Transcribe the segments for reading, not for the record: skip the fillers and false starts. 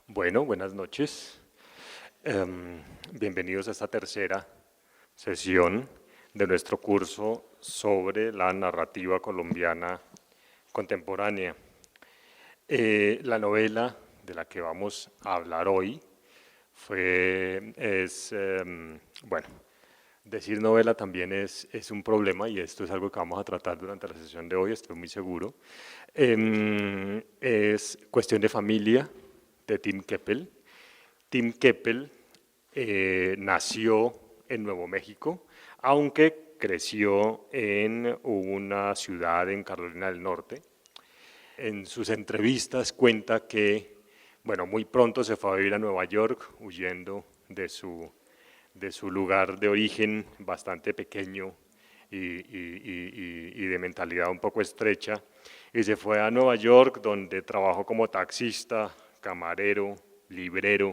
Bueno, buenas noches. Bienvenidos a esta tercera sesión de nuestro curso sobre la narrativa colombiana contemporánea. La novela de la que vamos a hablar hoy bueno, decir novela también es un problema y esto es algo que vamos a tratar durante la sesión de hoy, estoy muy seguro. Es Cuestión de familia, de Tim Keppel. Tim Keppel nació en Nuevo México, aunque creció en una ciudad en Carolina del Norte. En sus entrevistas cuenta que, bueno, muy pronto se fue a vivir a Nueva York, huyendo de su lugar de origen bastante pequeño y de mentalidad un poco estrecha, y se fue a Nueva York, donde trabajó como taxista, camarero, librero,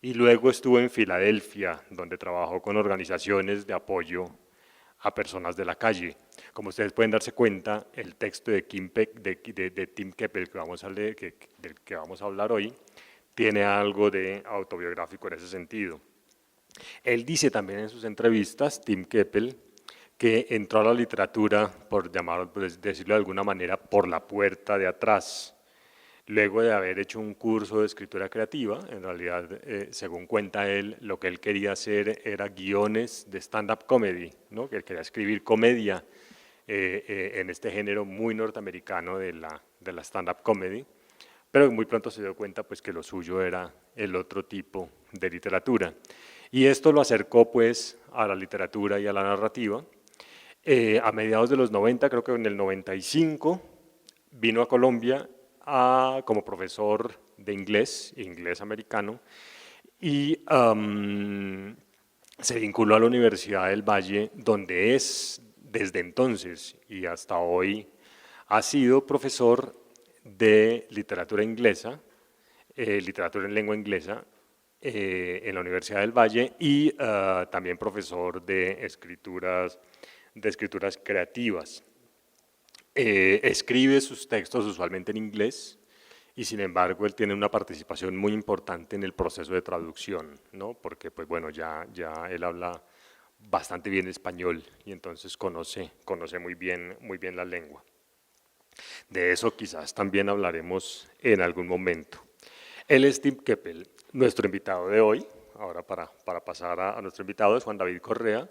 y luego estuvo en Filadelfia, donde trabajó con organizaciones de apoyo a personas de la calle. Como ustedes pueden darse cuenta, el texto de Tim Keppel que vamos a leer, del que vamos a hablar hoy, tiene algo de autobiográfico en ese sentido. Él dice también en sus entrevistas, Tim Keppel, que entró a la literatura, por decirlo de alguna manera, por la puerta de atrás, luego de haber hecho un curso de escritura creativa. En realidad, según cuenta él, lo que él quería hacer era guiones de stand-up comedy, ¿no? Que él quería escribir comedia en este género muy norteamericano de la stand-up comedy, pero muy pronto se dio cuenta pues, que lo suyo era el otro tipo de literatura. Y esto lo acercó pues, a la literatura y a la narrativa. A mediados de los 90, creo que en el 95, vino a Colombia como profesor de inglés americano, y se vinculó a la Universidad del Valle, donde es desde entonces y hasta hoy ha sido profesor de literatura inglesa, literatura en lengua inglesa, en la Universidad del Valle, y también profesor de escrituras creativas. Escribe sus textos usualmente en inglés, y sin embargo él tiene una participación muy importante en el proceso de traducción, ¿no? Porque pues bueno, ya él habla bastante bien español y entonces conoce muy bien la lengua. De eso quizás también hablaremos en algún momento. Él es Tim Keppel. Nuestro invitado de hoy, ahora para pasar a nuestro invitado, es Juan David Correa.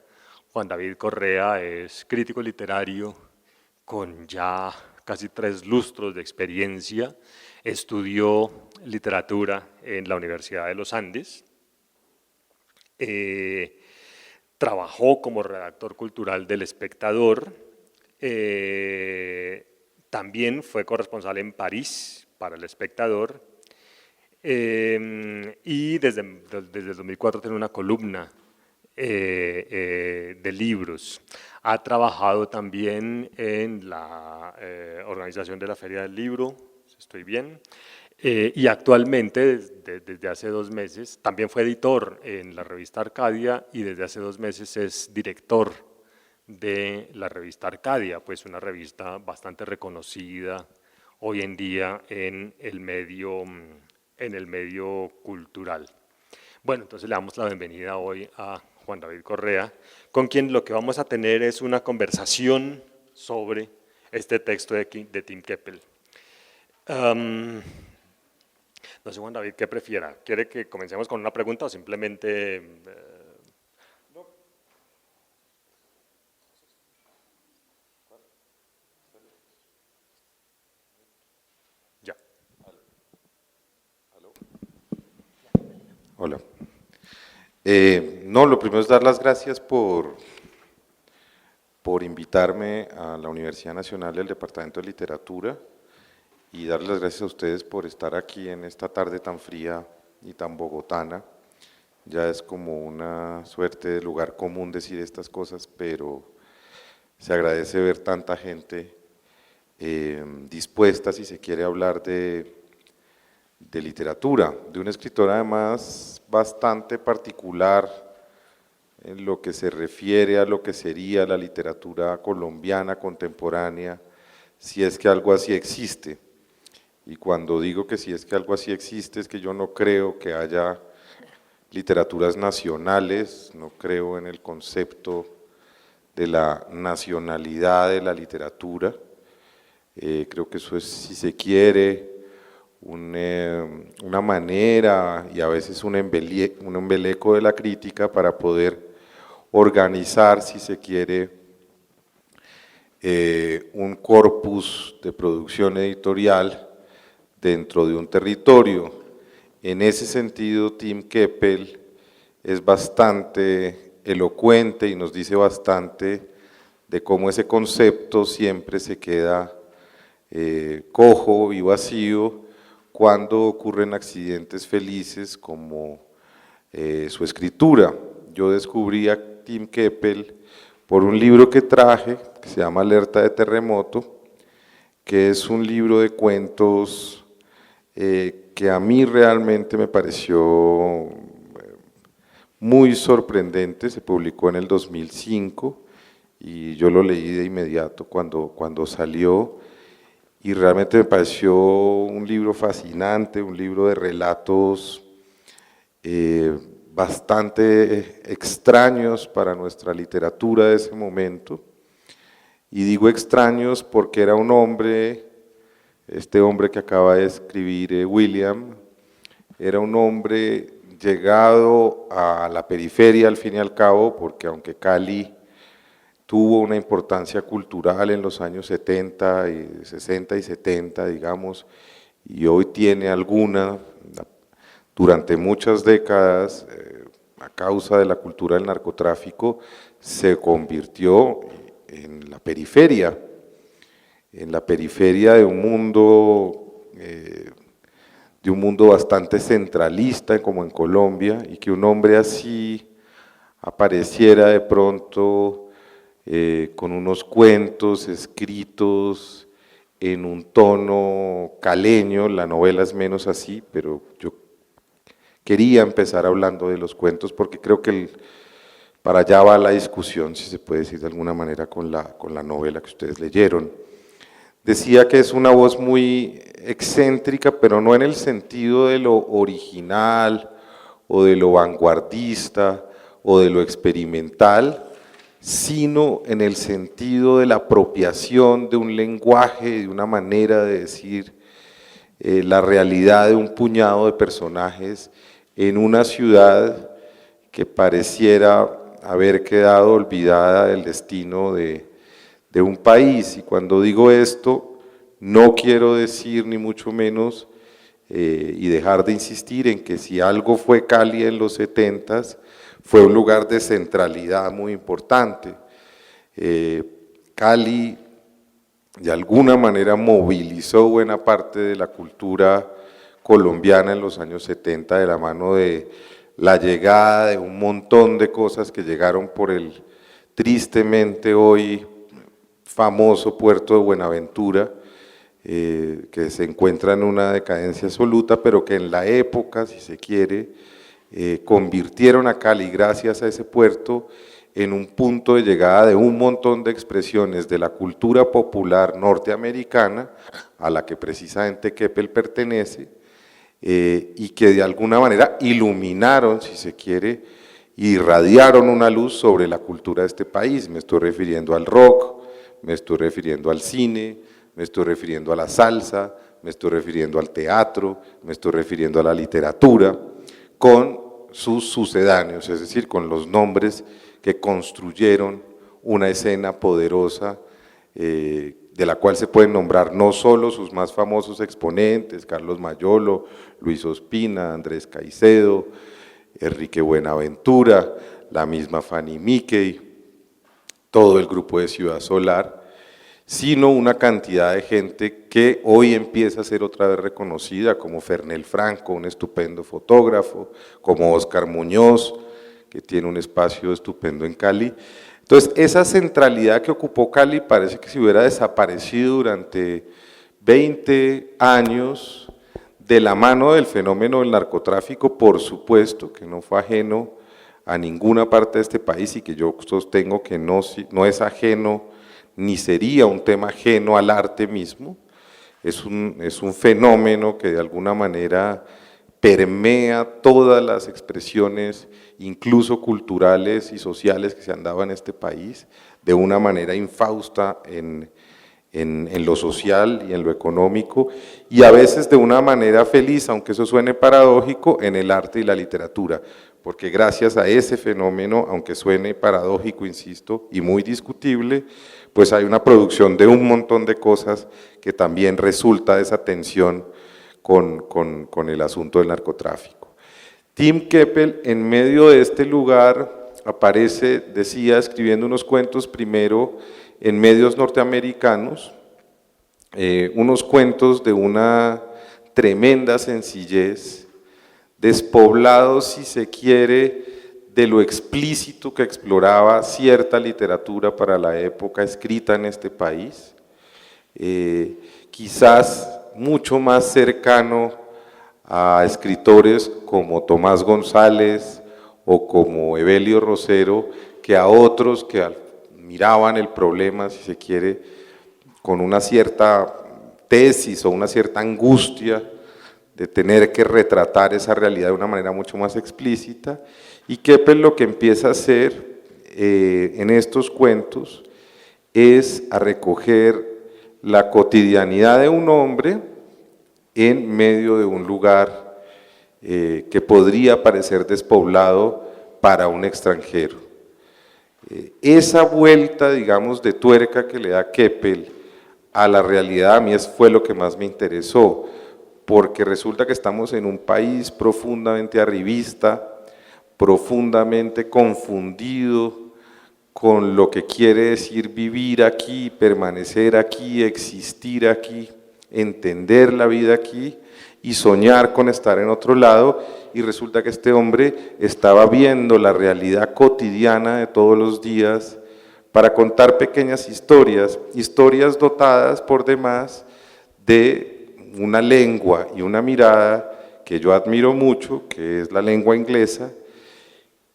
Juan David Correa es crítico literario con ya casi 3 lustros de experiencia. Estudió literatura en la Universidad de los Andes. Trabajó como redactor cultural del Espectador. También fue corresponsal en París para El Espectador. Y desde el 2004 tiene una columna de libros. Ha trabajado también en la organización de la Feria del Libro, si estoy bien, y actualmente, desde hace 2 meses, también fue editor en la revista Arcadia, y desde hace 2 meses es director de la revista Arcadia, pues una revista bastante reconocida hoy en día en el medio cultural. Bueno, entonces le damos la bienvenida hoy a Juan David Correa, con quien lo que vamos a tener es una conversación sobre este texto de Tim Keppel. No sé, Juan David, ¿qué prefiera? ¿Quiere que comencemos con una pregunta o simplemente... ya? Hola. No, lo primero es dar las gracias por invitarme a la Universidad Nacional del Departamento de Literatura, y darles las gracias a ustedes por estar aquí en esta tarde tan fría y tan bogotana. Ya es como una suerte de lugar común decir estas cosas, pero se agradece ver tanta gente dispuesta, si se quiere, hablar de literatura, de un escritor además bastante particular en lo que se refiere a lo que sería la literatura colombiana contemporánea, si es que algo así existe. y cuando digo que si es que algo así existe, es que yo no creo que haya literaturas nacionales, no creo en el concepto de la nacionalidad de la literatura. Creo que eso es, si se quiere, una manera y a veces un embeleco de la crítica para poder organizar, si se quiere, un corpus de producción editorial dentro de un territorio. En ese sentido, Tim Keppel es bastante elocuente y nos dice bastante de cómo ese concepto siempre se queda cojo y vacío cuando ocurren accidentes felices como su escritura. Yo descubrí a Tim Keppel por un libro que traje, que se llama Alerta de Terremoto, que es un libro de cuentos que a mí realmente me pareció muy sorprendente. Se publicó en el 2005 y yo lo leí de inmediato cuando salió, y realmente me pareció un libro fascinante, un libro de relatos bastante extraños para nuestra literatura de ese momento. Y digo extraños porque era un hombre, este hombre que acaba de escribir William, era un hombre llegado a la periferia al fin y al cabo, porque aunque Cali tuvo una importancia cultural en los años 70 y 60 y 70, digamos, y hoy tiene alguna, durante muchas décadas, a causa de la cultura del narcotráfico, se convirtió en la periferia de un mundo bastante centralista como en Colombia, y que un hombre así apareciera de pronto con unos cuentos escritos en un tono caleño. La novela es menos así, pero yo quería empezar hablando de los cuentos porque creo que para allá va la discusión, si se puede decir de alguna manera, con la novela que ustedes leyeron. Decía que es una voz muy excéntrica, pero no en el sentido de lo original o de lo vanguardista o de lo experimental, sino en el sentido de la apropiación de un lenguaje, de una manera de decir la realidad de un puñado de personajes en una ciudad que pareciera haber quedado olvidada del destino de un país. Y cuando digo esto, no quiero decir ni mucho menos y dejar de insistir en que si algo fue Cali en los 70s, fue un lugar de centralidad muy importante. Cali de alguna manera movilizó buena parte de la cultura colombiana en los años 70 de la mano de la llegada de un montón de cosas que llegaron por el tristemente hoy famoso puerto de Buenaventura, que se encuentra en una decadencia absoluta, pero que en la época, si se quiere, convirtieron a Cali, gracias a ese puerto, en un punto de llegada de un montón de expresiones de la cultura popular norteamericana, a la que precisamente Keppel pertenece, y que de alguna manera iluminaron, si se quiere, irradiaron una luz sobre la cultura de este país. Me estoy refiriendo al rock, me estoy refiriendo al cine, me estoy refiriendo a la salsa, me estoy refiriendo al teatro, me estoy refiriendo a la literatura, con sus sucedáneos, es decir, con los nombres que construyeron una escena poderosa, de la cual se pueden nombrar no solo sus más famosos exponentes, Carlos Mayolo, Luis Ospina, Andrés Caicedo, Enrique Buenaventura, la misma Fanny Mickey, todo el grupo de Ciudad Solar, sino una cantidad de gente que hoy empieza a ser otra vez reconocida, como Fernel Franco, un estupendo fotógrafo, como Óscar Muñoz, que tiene un espacio estupendo en Cali. Entonces, esa centralidad que ocupó Cali parece que se hubiera desaparecido durante 20 años de la mano del fenómeno del narcotráfico, por supuesto, que no fue ajeno a ninguna parte de este país y que yo sostengo que no es ajeno ni sería un tema ajeno al arte mismo, es un fenómeno que de alguna manera permea todas las expresiones, incluso culturales y sociales que se han dado en este país, de una manera infausta en lo social y en lo económico, y a veces de una manera feliz, aunque eso suene paradójico, en el arte y la literatura, porque gracias a ese fenómeno, aunque suene paradójico, insisto, y muy discutible, pues hay una producción de un montón de cosas que también resulta de esa tensión con el asunto del narcotráfico. Tim Keppel, en medio de este lugar, aparece, decía, escribiendo unos cuentos primero en medios norteamericanos, unos cuentos de una tremenda sencillez, despoblados, si se quiere, de lo explícito que exploraba cierta literatura para la época escrita en este país, quizás mucho más cercano a escritores como Tomás González o como Evelio Rosero, que a otros que miraban el problema, si se quiere, con una cierta tesis o una cierta angustia de tener que retratar esa realidad de una manera mucho más explícita, y Keppel lo que empieza a hacer en estos cuentos es a recoger la cotidianidad de un hombre en medio de un lugar que podría parecer despoblado para un extranjero. Esa vuelta, digamos, de tuerca que le da Keppel a la realidad, a mí fue lo que más me interesó, porque resulta que estamos en un país profundamente arribista, profundamente confundido con lo que quiere decir vivir aquí, permanecer aquí, existir aquí, entender la vida aquí y soñar con estar en otro lado, y resulta que este hombre estaba viendo la realidad cotidiana de todos los días para contar pequeñas historias, historias dotadas por demás de una lengua y una mirada que yo admiro mucho, que es la lengua inglesa,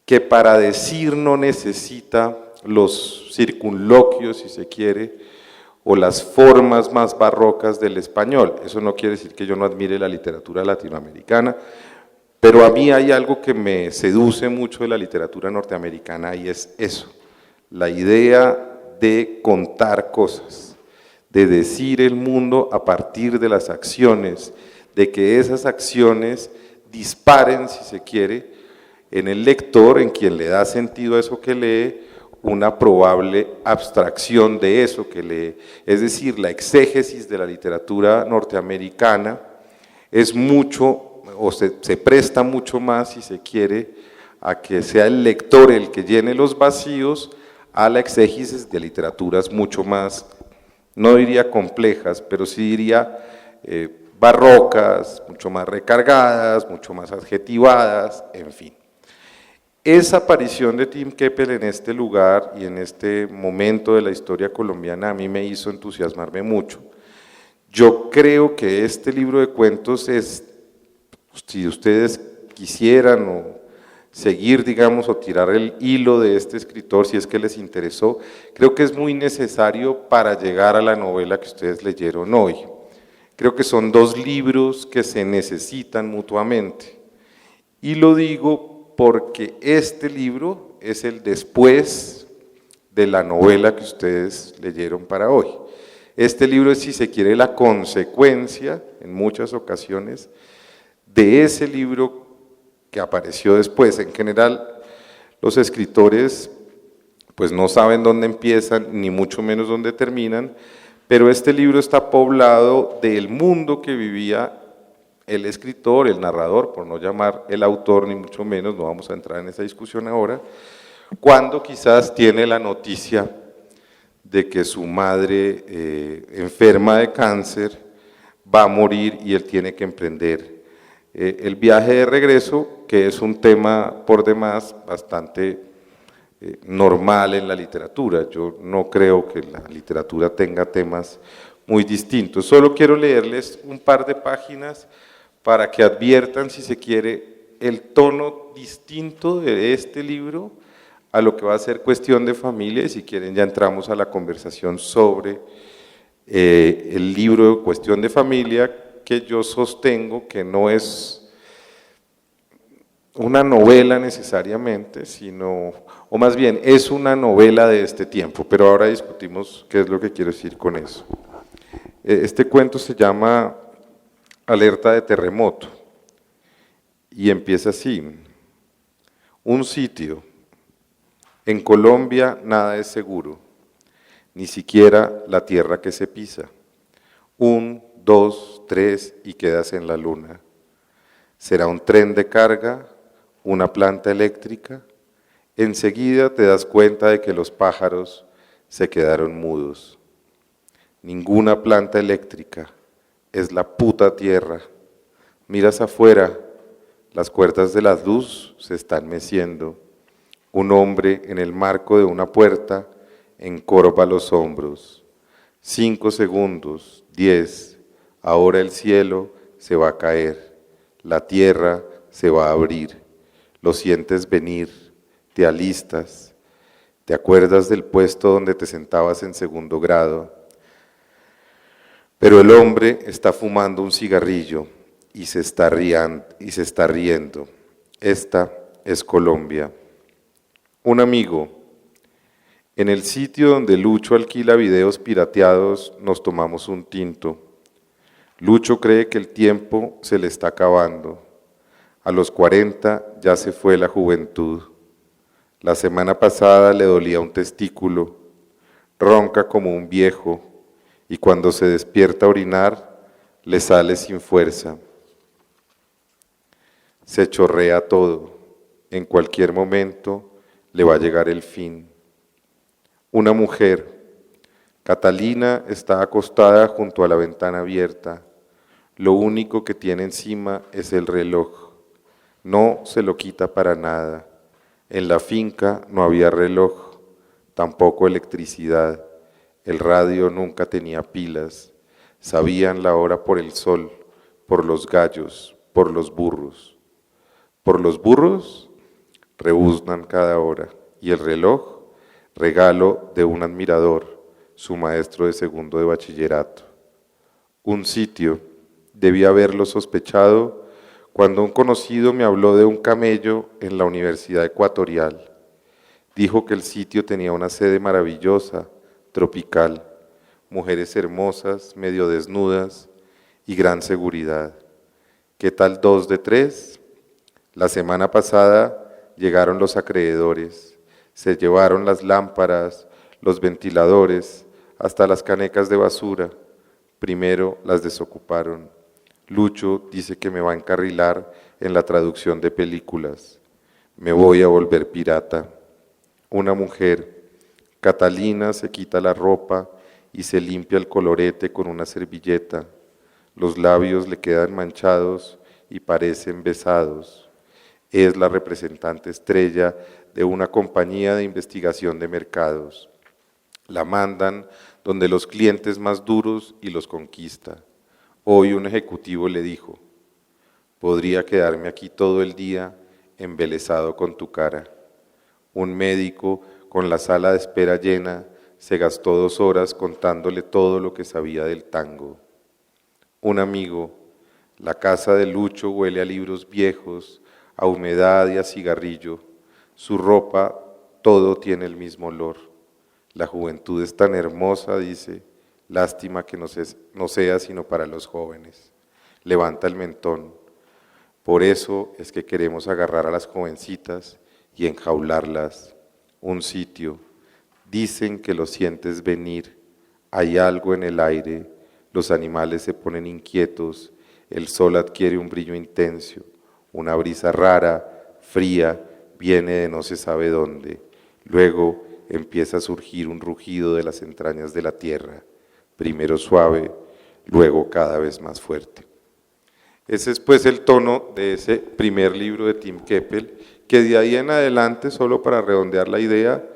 que para decir no necesita los circunloquios, si se quiere, o las formas más barrocas del español. Eso no quiere decir que yo no admire la literatura latinoamericana, pero a mí hay algo que me seduce mucho de la literatura norteamericana, y es eso, la idea de contar cosas, de decir el mundo a partir de las acciones, de que esas acciones disparen, si se quiere, en el lector, en quien le da sentido a eso que lee, una probable abstracción de eso que lee. Es decir, la exégesis de la literatura norteamericana es mucho, o se presta mucho más, si se quiere, a que sea el lector el que llene los vacíos, a la exégesis de literaturas mucho más, no diría complejas, pero sí diría barrocas, mucho más recargadas, mucho más adjetivadas, en fin. Esa aparición de Tim Keppel en este lugar y en este momento de la historia colombiana a mí me hizo entusiasmarme mucho. Yo creo que este libro de cuentos es, si ustedes quisieran o seguir, digamos, o tirar el hilo de este escritor, si es que les interesó, creo que es muy necesario para llegar a la novela que ustedes leyeron hoy. Creo que son dos libros que se necesitan mutuamente. Y lo digo porque este libro es el después de la novela que ustedes leyeron para hoy. Este libro es, si se quiere, la consecuencia, en muchas ocasiones, de ese libro que apareció después. En general, los escritores pues no saben dónde empiezan, ni mucho menos dónde terminan, pero este libro está poblado del mundo que vivía el escritor, el narrador, por no llamar el autor, ni mucho menos, no vamos a entrar en esa discusión ahora, cuando quizás tiene la noticia de que su madre, enferma de cáncer, va a morir y él tiene que emprender el viaje de regreso, que es un tema por demás bastante normal en la literatura. Yo no creo que la literatura tenga temas muy distintos. Solo quiero leerles un par de páginas para que adviertan, si se quiere, el tono distinto de este libro a lo que va a ser Cuestión de Familia, y si quieren ya entramos a la conversación sobre El libro Cuestión de Familia, que yo sostengo que no es una novela necesariamente, sino, o más bien, es una novela de este tiempo, pero ahora discutimos qué es lo que quiero decir con eso. Este cuento se llama Alerta de terremoto y empieza así: un sitio. En Colombia nada es seguro, ni siquiera la tierra que se pisa. 1, 2, 3 y quedas en la luna. Será un tren de carga, una planta eléctrica. Enseguida te das cuenta de que los pájaros se quedaron mudos. Ninguna planta eléctrica, es la puta tierra. Miras afuera, las cuerdas de la luz se están meciendo. Un hombre en el marco de una puerta encorva los hombros. 5 segundos, 10, ahora el cielo se va a caer, la tierra se va a abrir. Lo sientes venir, te alistas, te acuerdas del puesto donde te sentabas en segundo grado, pero el hombre está fumando un cigarrillo y se está riendo. Esta es Colombia. Un amigo: en el sitio donde Lucho alquila videos pirateados nos tomamos un tinto. Lucho cree que el tiempo se le está acabando. A los 40 ya se fue la juventud. La semana pasada le dolía un testículo, ronca como un viejo y cuando se despierta a orinar le sale sin fuerza. Se chorrea todo, en cualquier momento le va a llegar el fin. Una mujer, Catalina, está acostada junto a la ventana abierta. Lo único que tiene encima es el reloj. No se lo quita para nada. En la finca no había reloj, tampoco electricidad. El radio nunca tenía pilas. Sabían la hora por el sol, por los gallos, por los burros. Por los burros rebuznan cada hora y el reloj, regalo de un admirador, su maestro de segundo de bachillerato. Un sitio, debía haberlo sospechado cuando un conocido me habló de un camello en la Universidad Ecuatorial. Dijo que el sitio tenía una sede maravillosa, tropical, mujeres hermosas, medio desnudas y gran seguridad. ¿Qué tal 2 de 3? La semana pasada llegaron los acreedores, se llevaron las lámparas, los ventiladores, hasta las canecas de basura. Primero las desocuparon. Lucho dice que me va a encarrilar en la traducción de películas. Me voy a volver pirata. Una mujer, Catalina, se quita la ropa y se limpia el colorete con una servilleta. Los labios le quedan manchados y parecen besados. Es la representante estrella de una compañía de investigación de mercados. La mandan donde los clientes más duros y los conquista. Hoy un ejecutivo le dijo: podría quedarme aquí todo el día embelesado con tu cara. Un médico con la sala de espera llena se gastó 2 horas contándole todo lo que sabía del tango. Un amigo: la casa de Lucho huele a libros viejos, a humedad y a cigarrillo. Su ropa, todo tiene el mismo olor. La juventud es tan hermosa, dice, lástima que no sea sino para los jóvenes. Levanta el mentón. Por eso es que queremos agarrar a las jovencitas y enjaularlas. Un sitio. Dicen que lo sientes venir. Hay algo en el aire. Los animales se ponen inquietos. El sol adquiere un brillo intenso. Una brisa rara, fría, viene de no se sabe dónde. Luego empieza a surgir un rugido de las entrañas de la tierra, primero suave, luego cada vez más fuerte. Ese es pues el tono de ese primer libro de Tim Keppel, que de ahí en adelante, solo para redondear la idea,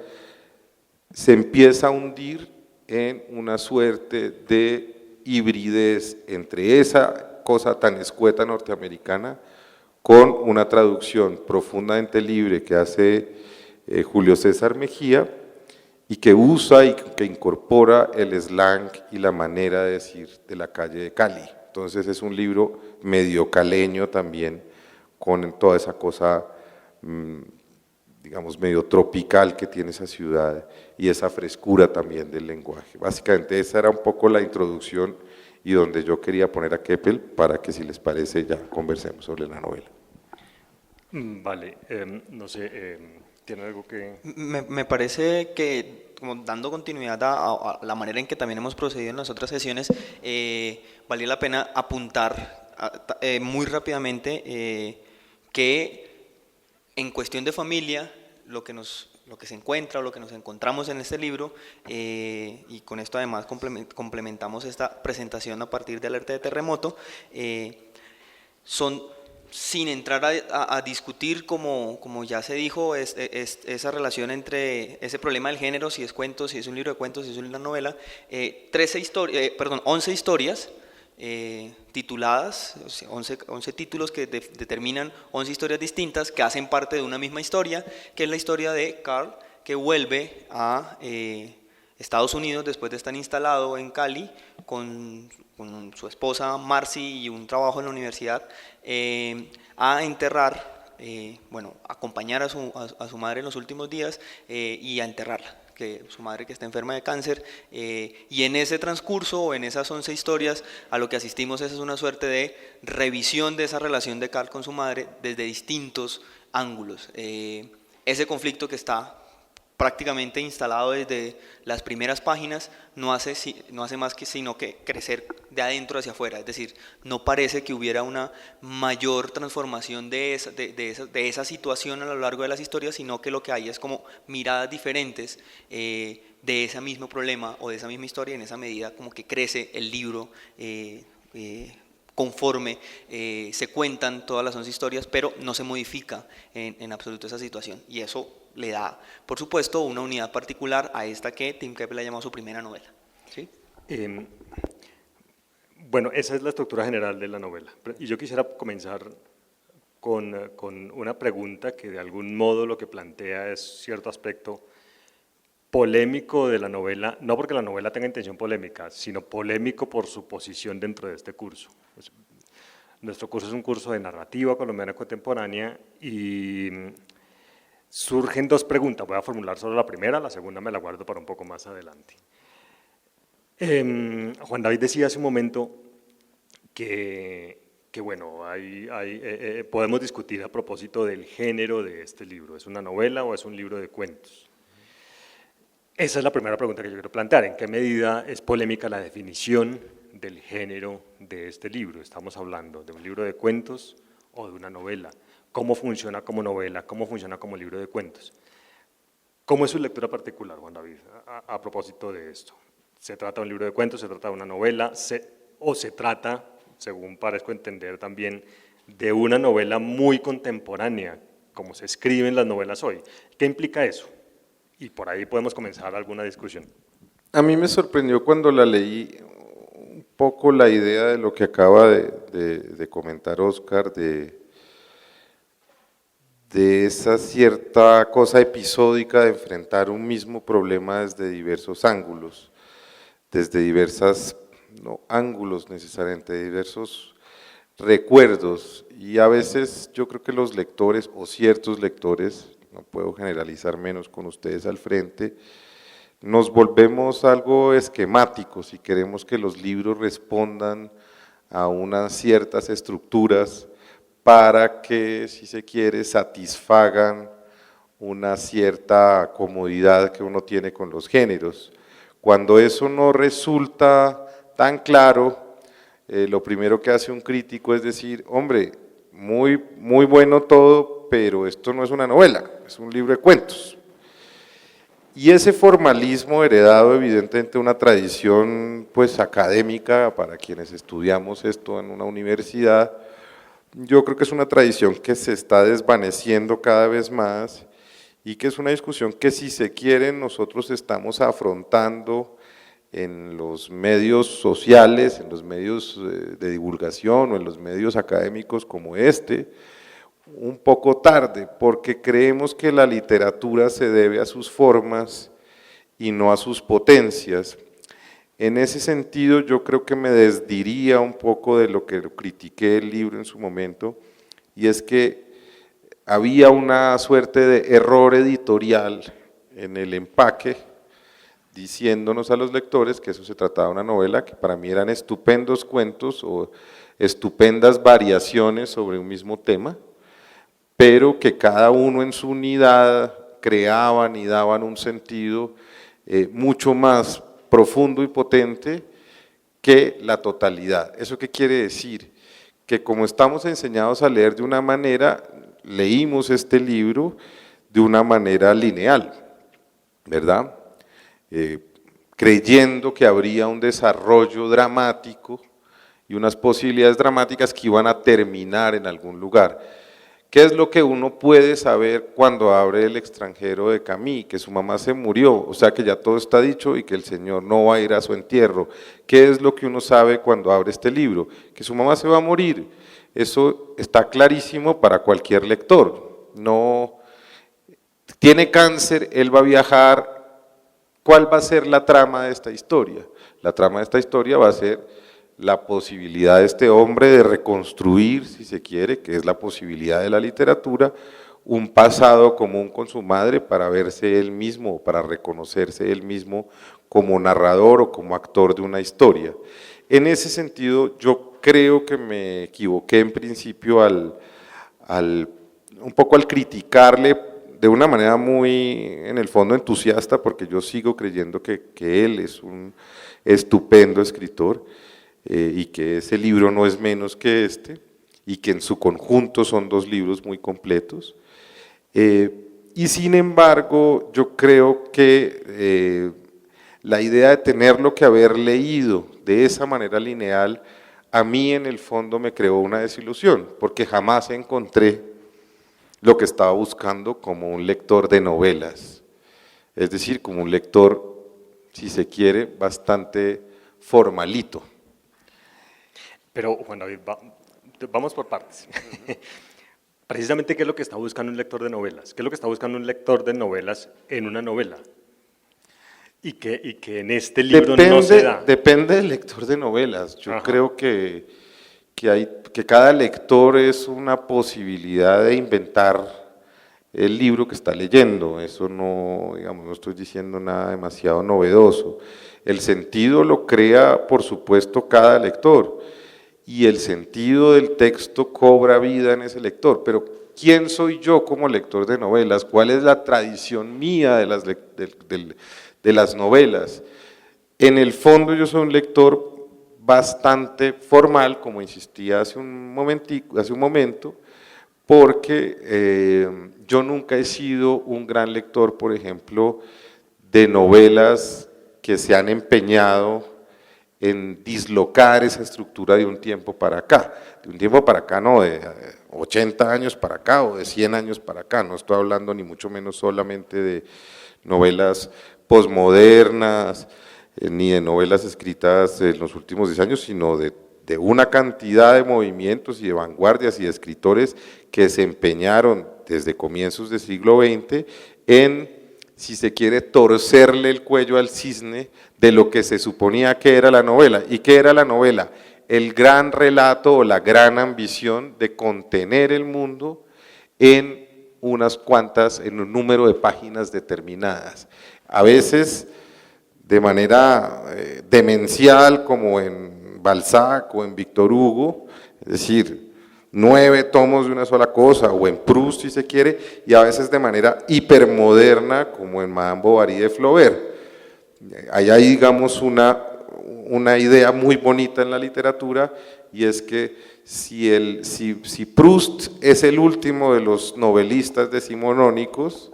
se empieza a hundir en una suerte de hibridez entre esa cosa tan escueta norteamericana con una traducción profundamente libre que hace Julio César Mejía y que usa y que incorpora el slang y la manera de decir de la calle de Cali. Entonces es un libro medio caleño también, con toda esa cosa, digamos, medio tropical que tiene esa ciudad y esa frescura también del lenguaje. Básicamente esa era un poco la introducción y donde yo quería poner a Keppel para que, si les parece, ya conversemos sobre la novela. Vale, no sé, ¿tiene algo que...? Me parece que, como dando continuidad a la manera en que también hemos procedido en las otras sesiones, valía la pena apuntar muy rápidamente que en cuestión de familia, lo que se encuentra o lo que nos encontramos en este libro, y con esto además complementamos esta presentación a partir de Alerta de Terremoto, son, sin entrar a discutir, como ya se dijo, esa relación entre ese problema del género, si es cuento, si es un libro de cuentos, si es una novela, 11 historias tituladas, 11 títulos que determinan 11 historias distintas que hacen parte de una misma historia, que es la historia de Carl, que vuelve a Estados Unidos después de estar instalado en Cali con su esposa Marcy y un trabajo en la universidad, a enterrar, acompañar a su madre en los últimos días y a enterrarla, que su madre que está enferma de cáncer, y en ese transcurso, o en esas 11 historias, a lo que asistimos es una suerte de revisión de esa relación de Carl con su madre desde distintos ángulos. Ese conflicto que está prácticamente instalado desde las primeras páginas no hace más sino que crecer de adentro hacia afuera, es decir, no parece que hubiera una mayor transformación de esa situación a lo largo de las historias, sino que lo que hay es como miradas diferentes de ese mismo problema o de esa misma historia, y en esa medida como que crece el libro conforme se cuentan todas las 11 historias, pero no se modifica en absoluto esa situación, y eso le da, por supuesto, una unidad particular a esta que Tim Keppel ha llamado su primera novela. ¿Sí? Bueno, esa es la estructura general de la novela, y yo quisiera comenzar con una pregunta que de algún modo lo que plantea es cierto aspecto polémico de la novela, no porque la novela tenga intención polémica, sino polémico por su posición dentro de este curso. Nuestro curso es un curso de narrativa colombiana contemporánea y surgen dos preguntas. Voy a formular solo la primera, la segunda me la guardo para un poco más adelante. Juan David decía hace un momento que bueno, podemos discutir a propósito del género de este libro. ¿Es una novela o es un libro de cuentos? Esa es la primera pregunta que yo quiero plantear. ¿En qué medida es polémica la definición del género de este libro? ¿Estamos hablando de un libro de cuentos o de una novela? ¿Cómo funciona como novela? ¿Cómo funciona como libro de cuentos? ¿Cómo es su lectura particular, Juan David, a propósito de esto? ¿Se trata de un libro de cuentos? ¿Se trata de una novela? ¿O se trata, según parezco entender también, de una novela muy contemporánea, como se escriben las novelas hoy? ¿Qué implica eso? Y por ahí podemos comenzar alguna discusión. A mí me sorprendió cuando la leí un poco la idea de lo que acaba de comentar Oscar, de esa cierta cosa episódica de enfrentar un mismo problema desde diversos ángulos, desde diversos, no ángulos necesariamente, de diversos recuerdos, y a veces yo creo que los lectores o ciertos lectores, no puedo generalizar menos con ustedes al frente, nos volvemos algo esquemáticos y queremos que los libros respondan a unas ciertas estructuras para que, si se quiere, satisfagan una cierta comodidad que uno tiene con los géneros. Cuando eso no resulta tan claro, lo primero que hace un crítico es decir, hombre, muy bueno todo, pero esto no es una novela, es un libro de cuentos. Y ese formalismo heredado evidentemente de una tradición pues académica para quienes estudiamos esto en una universidad, yo creo que es una tradición que se está desvaneciendo cada vez más y que es una discusión que, si se quiere, nosotros estamos afrontando en los medios sociales, en los medios de divulgación o en los medios académicos como este, un poco tarde, porque creemos que la literatura se debe a sus formas y no a sus potencias. En ese sentido, yo creo que me desdiría un poco de lo que critiqué el libro en su momento, y es que había una suerte de error editorial en el empaque, diciéndonos a los lectores que eso se trataba de una novela, que para mí eran estupendos cuentos o estupendas variaciones sobre un mismo tema, pero que cada uno en su unidad creaban y daban un sentido mucho más profundo y potente que la totalidad. ¿Eso qué quiere decir? Que como estamos enseñados a leer de una manera, leímos este libro de una manera lineal, ¿verdad? Creyendo que habría un desarrollo dramático y unas posibilidades dramáticas que iban a terminar en algún lugar. ¿Qué es lo que uno puede saber cuando abre El extranjero de Camus? Que su mamá se murió, o sea que ya todo está dicho y que el señor no va a ir a su entierro. ¿Qué es lo que uno sabe cuando abre este libro? Que su mamá se va a morir. Eso está clarísimo para cualquier lector. No tiene cáncer, él va a viajar. ¿Cuál va a ser la trama de esta historia? La trama de esta historia va a ser la posibilidad de este hombre de reconstruir, si se quiere, que es la posibilidad de la literatura, un pasado común con su madre para verse él mismo, para reconocerse él mismo como narrador o como actor de una historia. En ese sentido, yo creo que me equivoqué en principio un poco al criticarle de una manera muy, en el fondo, entusiasta, porque yo sigo creyendo que él es un estupendo escritor, y que ese libro no es menos que este, y que en su conjunto son dos libros muy completos. Y sin embargo, yo creo que la idea de tenerlo que haber leído de esa manera lineal, a mí en el fondo me creó una desilusión, porque jamás encontré lo que estaba buscando como un lector de novelas, es decir, como un lector, si se quiere, bastante formalito. Pero, Juan David, vamos por partes. Precisamente, ¿qué es lo que está buscando un lector de novelas? ¿Qué es lo que está buscando un lector de novelas en una novela? Y que en este libro no se da. Depende del lector de novelas. Yo creo que cada lector es una posibilidad de inventar el libro que está leyendo. Eso no, digamos, no estoy diciendo nada demasiado novedoso. El sentido lo crea, por supuesto, cada lector, y el sentido del texto cobra vida en ese lector, pero ¿quién soy yo como lector de novelas? ¿Cuál es la tradición mía de las novelas? En el fondo yo soy un lector bastante formal, como insistí hace un momento, porque yo nunca he sido un gran lector, por ejemplo, de novelas que se han empeñado en dislocar esa estructura de un tiempo para acá. De un tiempo para acá no, de 80 años para acá o de 100 años para acá. No estoy hablando ni mucho menos solamente de novelas posmodernas, ni de novelas escritas en los últimos 10 años, sino de una cantidad de movimientos y de vanguardias y de escritores que se empeñaron desde comienzos del siglo XX en, si se quiere, torcerle el cuello al cisne de lo que se suponía que era la novela. ¿Y qué era la novela? El gran relato o la gran ambición de contener el mundo en en un número de páginas determinadas. A veces de manera demencial, como en Balzac o en Víctor Hugo, es decir, 9 tomos de una sola cosa, o en Proust si se quiere, y a veces de manera hipermoderna, como en Madame Bovary de Flaubert. Ahí hay, digamos, una idea muy bonita en la literatura, y es que si Proust es el último de los novelistas decimonónicos,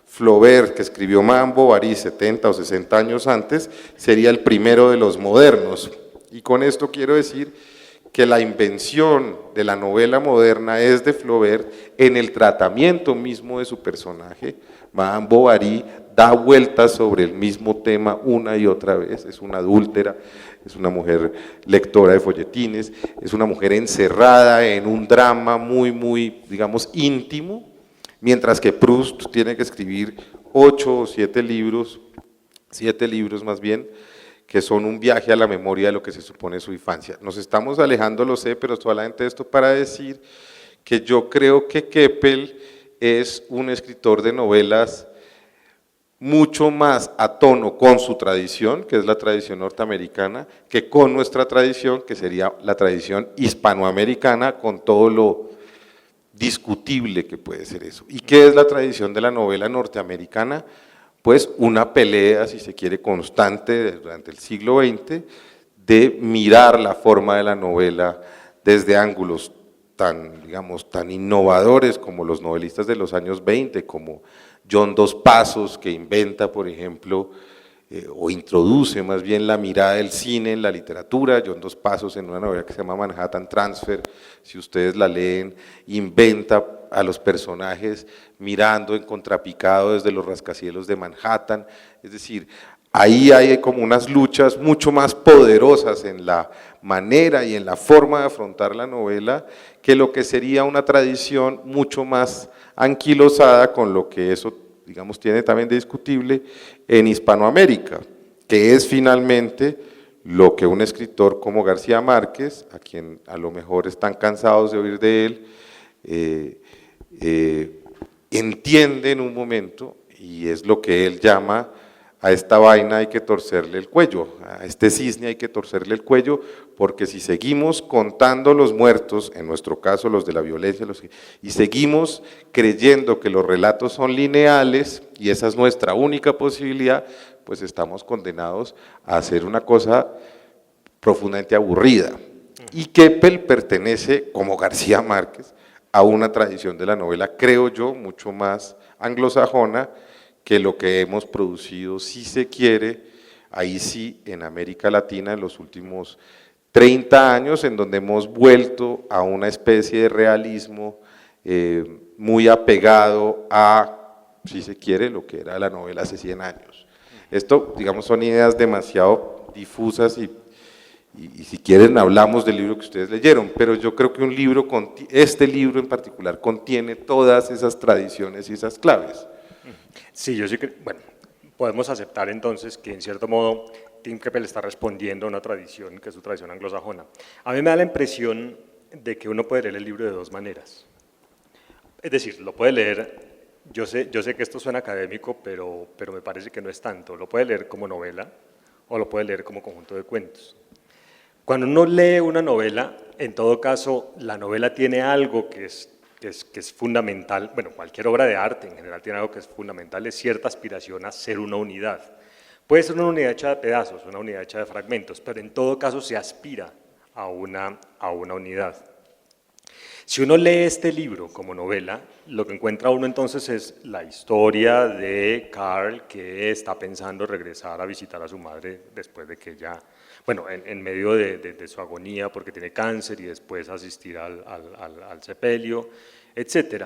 Flaubert, que escribió Madame Bovary 70 o 60 años antes, sería el primero de los modernos. Y con esto quiero decir que la invención de la novela moderna es de Flaubert en el tratamiento mismo de su personaje. Madame Bovary da vueltas sobre el mismo tema una y otra vez, es una adúltera, es una mujer lectora de folletines, es una mujer encerrada en un drama muy, digamos, íntimo, mientras que Proust tiene que escribir 8 o 7 libros 7 libros más bien, que son un viaje a la memoria de lo que se supone su infancia. Nos estamos alejando, lo sé, pero solamente esto para decir que yo creo que Keppel es un escritor de novelas mucho más a tono con su tradición, que es la tradición norteamericana, que con nuestra tradición, que sería la tradición hispanoamericana, con todo lo discutible que puede ser eso. ¿Y qué es la tradición de la novela norteamericana? Pues una pelea, si se quiere, constante durante el siglo XX de mirar la forma de la novela desde ángulos tan, digamos, tan innovadores como los novelistas de los años 20, como John Dos Passos, que inventa, por ejemplo, o introduce más bien la mirada del cine en la literatura. John Dos Passos, en una novela que se llama Manhattan Transfer, si ustedes la leen, inventa a los personajes mirando en contrapicado desde los rascacielos de Manhattan. Es decir, ahí hay como unas luchas mucho más poderosas en la manera y en la forma de afrontar la novela que lo que sería una tradición mucho más anquilosada con lo que eso, digamos, tiene también de discutible en Hispanoamérica, que es finalmente lo que un escritor como García Márquez, a quien a lo mejor están cansados de oír de él, entiende en un momento, y es lo que él llama: a esta vaina hay que torcerle el cuello, a este cisne hay que torcerle el cuello, porque si seguimos contando los muertos, en nuestro caso los de la violencia, y seguimos creyendo que los relatos son lineales, y esa es nuestra única posibilidad, pues estamos condenados a hacer una cosa profundamente aburrida. Y Keppel pertenece, como García Márquez, a una tradición de la novela, creo yo, mucho más anglosajona, que lo que hemos producido, si se quiere, ahí sí, en América Latina en los últimos 30 años, en donde hemos vuelto a una especie de realismo muy apegado a, si se quiere, lo que era la novela hace 100 años. Esto, digamos, son ideas demasiado difusas y si quieren hablamos del libro que ustedes leyeron, pero yo creo que un libro, este libro en particular, contiene todas esas tradiciones y esas claves. Sí, yo sí que, bueno, podemos aceptar entonces que en cierto modo Tim Keppel está respondiendo a una tradición que es su tradición anglosajona. A mí me da la impresión de que uno puede leer el libro de dos maneras. Es decir, lo puede leer, yo sé que esto suena académico, pero me parece que no es tanto. Lo puede leer como novela o lo puede leer como conjunto de cuentos. Cuando uno lee una novela, en todo caso, la novela tiene algo que es fundamental, bueno, cualquier obra de arte en general tiene algo que es fundamental, es cierta aspiración a ser una unidad. Puede ser una unidad hecha de pedazos, una unidad hecha de fragmentos, pero en todo caso se aspira a una unidad. Si uno lee este libro como novela, lo que encuentra uno entonces es la historia de Carl, que está pensando regresar a visitar a su madre después de que ya, bueno, en medio de su agonía porque tiene cáncer, y después asistir al sepelio, etc.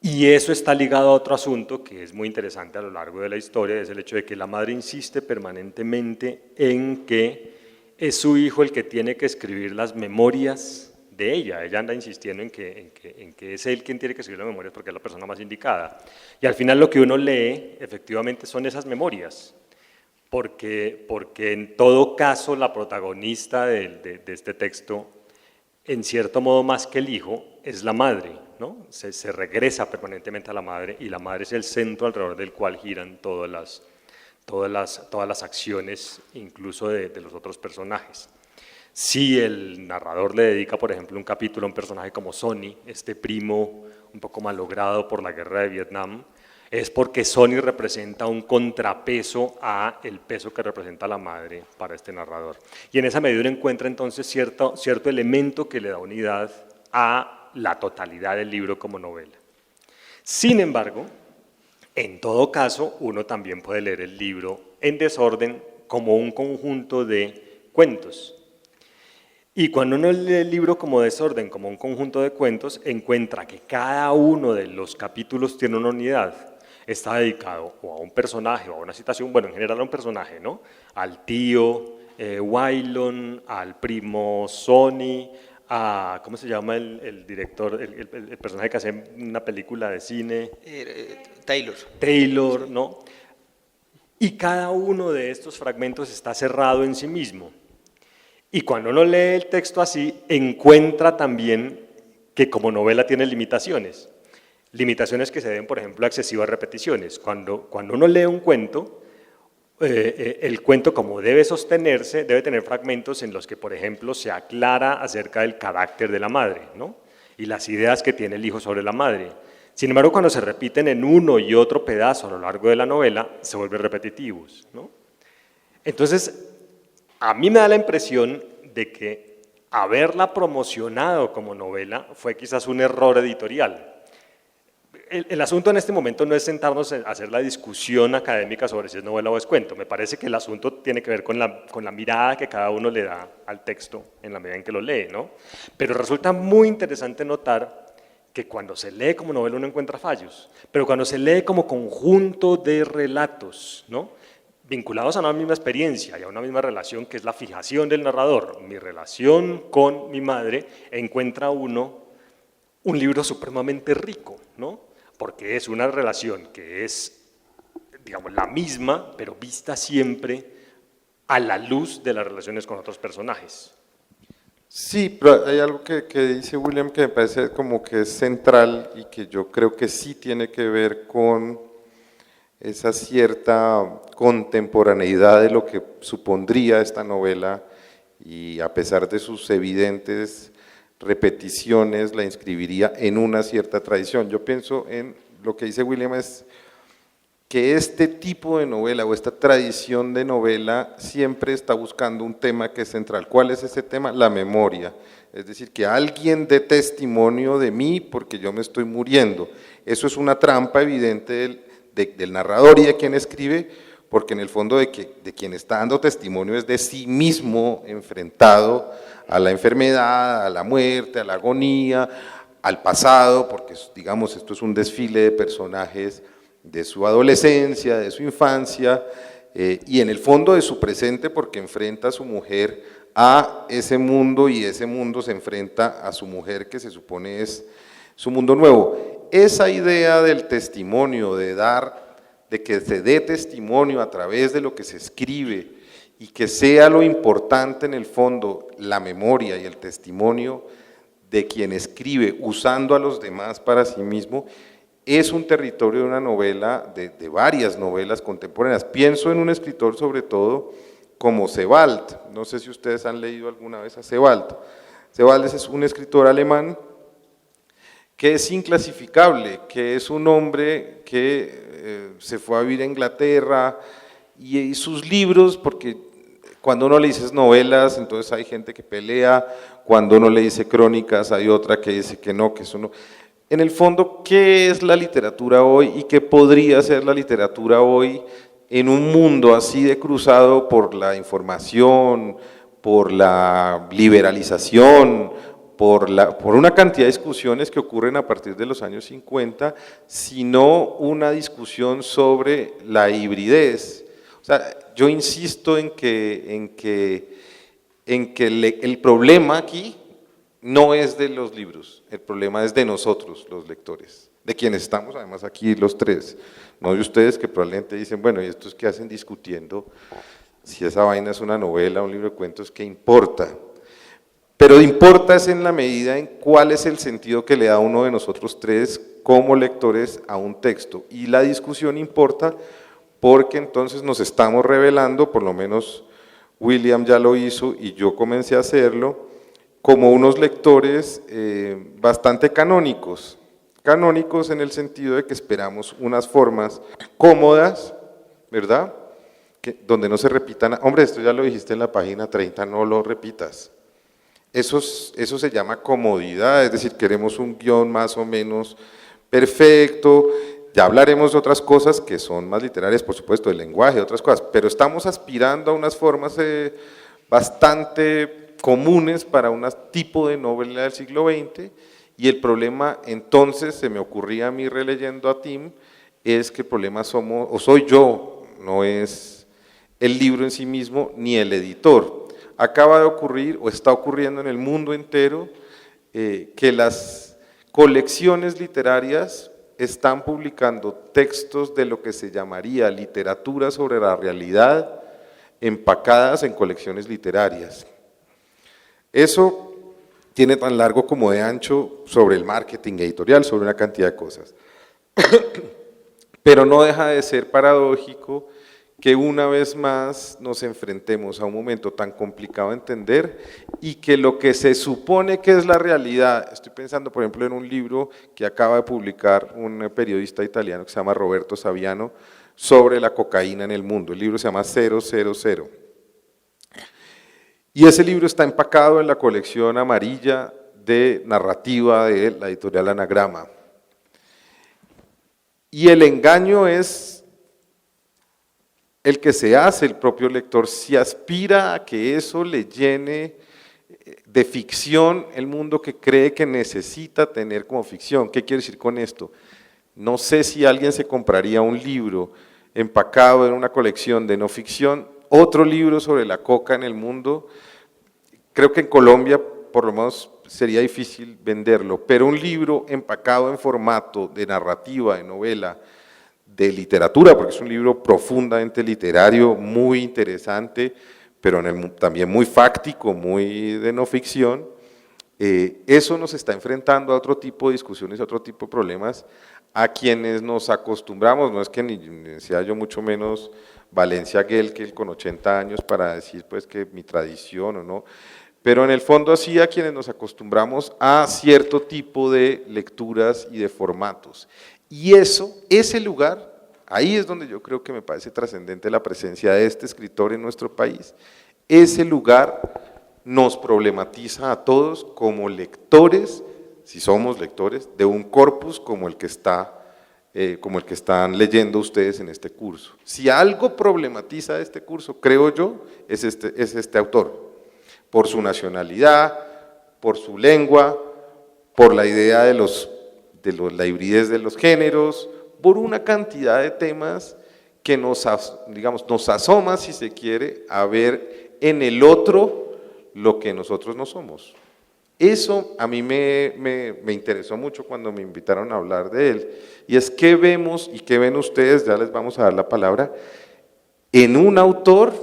Y eso está ligado a otro asunto que es muy interesante a lo largo de la historia, es el hecho de que la madre insiste permanentemente en que es su hijo el que tiene que escribir las memorias de ella. Ella anda insistiendo en que es él quien tiene que escribir las memorias porque es la persona más indicada. Y al final lo que uno lee efectivamente son esas memorias, porque en todo caso la protagonista de este texto, en cierto modo más que el hijo, es la madre, ¿no? Se regresa permanentemente a la madre, y la madre es el centro alrededor del cual giran todas las acciones, incluso de los otros personajes. Si el narrador le dedica, por ejemplo, un capítulo a un personaje como Sonny, este primo un poco malogrado por la guerra de Vietnam, es porque Sonny representa un contrapeso a el peso que representa la madre para este narrador. Y en esa medida encuentra entonces cierto elemento que le da unidad a la totalidad del libro como novela. Sin embargo, en todo caso, uno también puede leer el libro en desorden como un conjunto de cuentos. Y cuando uno lee el libro como desorden, como un conjunto de cuentos, encuentra que cada uno de los capítulos tiene una unidad. Está dedicado o a un personaje o a una situación, bueno, en general a un personaje, ¿no? Al tío Waylon, al primo Sonny, a, ¿cómo se llama el director, el personaje que hace una película de cine? Taylor. Taylor, ¿no? y cada uno de estos fragmentos está cerrado en sí mismo. Y cuando uno lee el texto así, encuentra también que como novela tiene limitaciones. Limitaciones que se deben, por ejemplo, a excesivas repeticiones. Cuando uno lee un cuento, el cuento, como debe sostenerse, debe tener fragmentos en los que, por ejemplo, se aclara acerca del carácter de la madre, ¿no? Y las ideas que tiene el hijo sobre la madre. Sin embargo, cuando se repiten en uno y otro pedazo a lo largo de la novela, se vuelven repetitivos, ¿no? Entonces, a mí me da la impresión de que haberla promocionado como novela fue quizás un error editorial. El asunto en este momento no es sentarnos a hacer la discusión académica sobre si es novela o es cuento. Me parece que el asunto tiene que ver con la mirada que cada uno le da al texto en la medida en que lo lee, ¿no? Pero resulta muy interesante notar que cuando se lee como novela uno encuentra fallos, pero cuando se lee como conjunto de relatos, ¿no?, vinculados a una misma experiencia y a una misma relación, que es la fijación del narrador, mi relación con mi madre, encuentra uno un libro supremamente rico, ¿no?, porque es una relación que es, digamos, la misma, pero vista siempre a la luz de las relaciones con otros personajes. Sí, pero hay algo que dice William que me parece como que es central y que yo creo que sí tiene que ver con esa cierta contemporaneidad de lo que supondría esta novela, y a pesar de sus evidentes repeticiones la inscribiría en una cierta tradición. Yo pienso en lo que dice William, es que este tipo de novela o esta tradición de novela siempre está buscando un tema que es central. ¿Cuál es ese tema? La memoria. Es decir, que alguien dé testimonio de mí porque yo me estoy muriendo. Eso es una trampa evidente del narrador y de quien escribe, porque en el fondo de quien está dando testimonio es de sí mismo enfrentado a la enfermedad, a la muerte, a la agonía, al pasado, porque digamos esto es un desfile de personajes de su adolescencia, de su infancia, y en el fondo de su presente, porque enfrenta a su mujer a ese mundo y ese mundo se enfrenta a su mujer, que se supone es su mundo nuevo. Esa idea del testimonio, de que se dé testimonio a través de lo que se escribe y que sea lo importante en el fondo la memoria y el testimonio de quien escribe usando a los demás para sí mismo, es un territorio de una novela, de varias novelas contemporáneas. Pienso en un escritor sobre todo como Sebald. No sé si ustedes han leído alguna vez a Sebald. Sebald es un escritor alemán que es inclasificable, que es un hombre que se fue a vivir a Inglaterra, y sus libros, porque cuando uno le dice novelas, entonces hay gente que pelea, cuando uno le dice crónicas hay otra que dice que no, que eso no. En el fondo, ¿qué es la literatura hoy y qué podría ser la literatura hoy en un mundo así de cruzado por la información, por la liberalización, por una cantidad de discusiones que ocurren a partir de los años 50, sino una discusión sobre la hibridez? O sea, yo insisto en que el problema aquí no es de los libros, el problema es de nosotros, los lectores, de quienes estamos además aquí los tres, no de ustedes que probablemente dicen, bueno, ¿y estos qué hacen discutiendo si esa vaina es una novela, un libro de cuentos? ¿Qué importa? Pero importa es en la medida en cuál es el sentido que le da uno de nosotros tres como lectores a un texto, y la discusión importa porque entonces nos estamos revelando, por lo menos William ya lo hizo y yo comencé a hacerlo, como unos lectores bastante canónicos en el sentido de que esperamos unas formas cómodas, ¿verdad?, donde no se repitan, hombre, esto ya lo dijiste en la página 30, no lo repitas. Eso se llama comodidad, es decir, queremos un guión más o menos perfecto. Ya hablaremos de otras cosas que son más literarias, por supuesto, del lenguaje, otras cosas, pero estamos aspirando a unas formas bastante comunes para un tipo de novela del siglo XX, y el problema entonces, se me ocurría a mí releyendo a Tim, es que el problema soy yo, no es el libro en sí mismo, ni el editor. Acaba de ocurrir, o está ocurriendo en el mundo entero, que las colecciones literarias están publicando textos de lo que se llamaría literatura sobre la realidad empacadas en colecciones literarias. Eso tiene tan largo como de ancho sobre el marketing editorial, sobre una cantidad de cosas. Pero no deja de ser paradójico que una vez más nos enfrentemos a un momento tan complicado de entender y que lo que se supone que es la realidad, estoy pensando por ejemplo en un libro que acaba de publicar un periodista italiano que se llama Roberto Saviano sobre la cocaína en el mundo, el libro se llama 000. Y ese libro está empacado en la colección amarilla de narrativa de la editorial Anagrama. Y el engaño es el que se hace el propio lector si aspira a que eso le llene de ficción el mundo que cree que necesita tener como ficción. ¿Qué quiero decir con esto? No sé si alguien se compraría un libro empacado en una colección de no ficción, otro libro sobre la coca en el mundo. Creo que en Colombia por lo menos sería difícil venderlo, pero un libro empacado en formato de narrativa, de novela, de literatura, porque es un libro profundamente literario, muy interesante, pero también muy fáctico, muy de no ficción, eso nos está enfrentando a otro tipo de discusiones, a otro tipo de problemas, a quienes nos acostumbramos, no es que ni sea yo mucho menos Valencia Guelkel con 80 años para decir pues que mi tradición o no, pero en el fondo sí a quienes nos acostumbramos a cierto tipo de lecturas y de formatos. Y ese lugar, ahí es donde yo creo que me parece trascendente la presencia de este escritor en nuestro país. Ese lugar nos problematiza a todos como lectores, si somos lectores, de un corpus como el que están leyendo ustedes en este curso. Si algo problematiza este curso, creo yo, es este autor, por su nacionalidad, por su lengua, por la idea de la hibridez de los géneros, por una cantidad de temas que nos asoma, si se quiere, a ver en el otro lo que nosotros no somos. Eso a mí me interesó mucho cuando me invitaron a hablar de él, y es qué vemos y qué ven ustedes, ya les vamos a dar la palabra, en un autor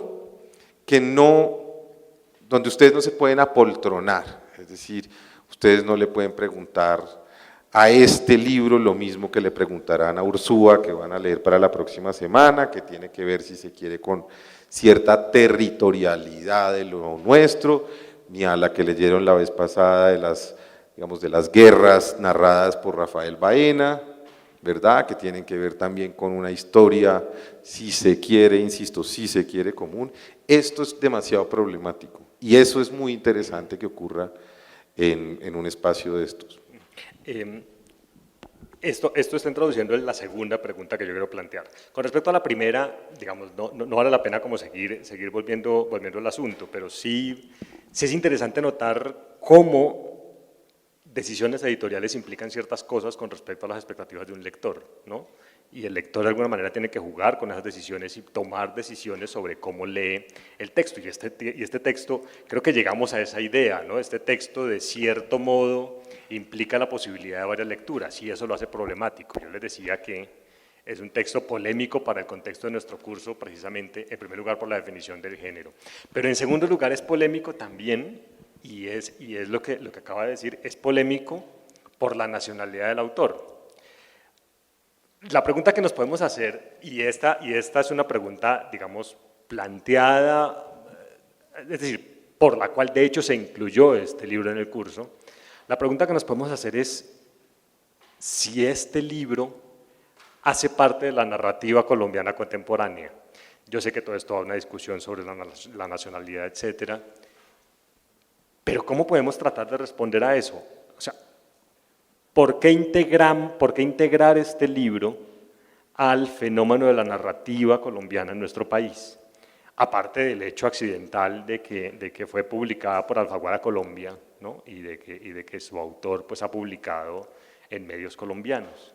donde ustedes no se pueden apoltronar, es decir, ustedes no le pueden preguntar a este libro lo mismo que le preguntarán a Ursúa, que van a leer para la próxima semana, que tiene que ver, si se quiere, con cierta territorialidad de lo nuestro, ni a la que leyeron la vez pasada de las guerras narradas por Rafael Baena, ¿verdad? Que tienen que ver también con una historia, si se quiere, insisto, si se quiere, común. Esto es demasiado problemático y eso es muy interesante que ocurra en un espacio de estos. Esto está introduciendo la segunda pregunta que yo quiero plantear. Con respecto a la primera, digamos, no vale la pena como seguir volviendo al asunto, pero sí es interesante notar cómo decisiones editoriales implican ciertas cosas con respecto a las expectativas de un lector, ¿no? Y el lector de alguna manera tiene que jugar con esas decisiones y tomar decisiones sobre cómo lee el texto. Y este texto, creo que llegamos a esa idea, ¿no? Este texto de cierto modo implica la posibilidad de varias lecturas y eso lo hace problemático. Yo les decía que es un texto polémico para el contexto de nuestro curso, precisamente, en primer lugar por la definición del género. Pero en segundo lugar es polémico también, y es lo que acaba de decir, es polémico por la nacionalidad del autor. La pregunta que nos podemos hacer, y esta es una pregunta, digamos, planteada, es decir, por la cual de hecho se incluyó este libro en el curso, la pregunta que nos podemos hacer es si este libro hace parte de la narrativa colombiana contemporánea. Yo sé que todo esto va a una discusión sobre la nacionalidad, etcétera, pero ¿cómo podemos tratar de responder a eso? O sea, ¿por qué integrar este libro al fenómeno de la narrativa colombiana en nuestro país? Aparte del hecho accidental de que fue publicada por Alfaguara Colombia, ¿no? y de que su autor pues, ha publicado en medios colombianos.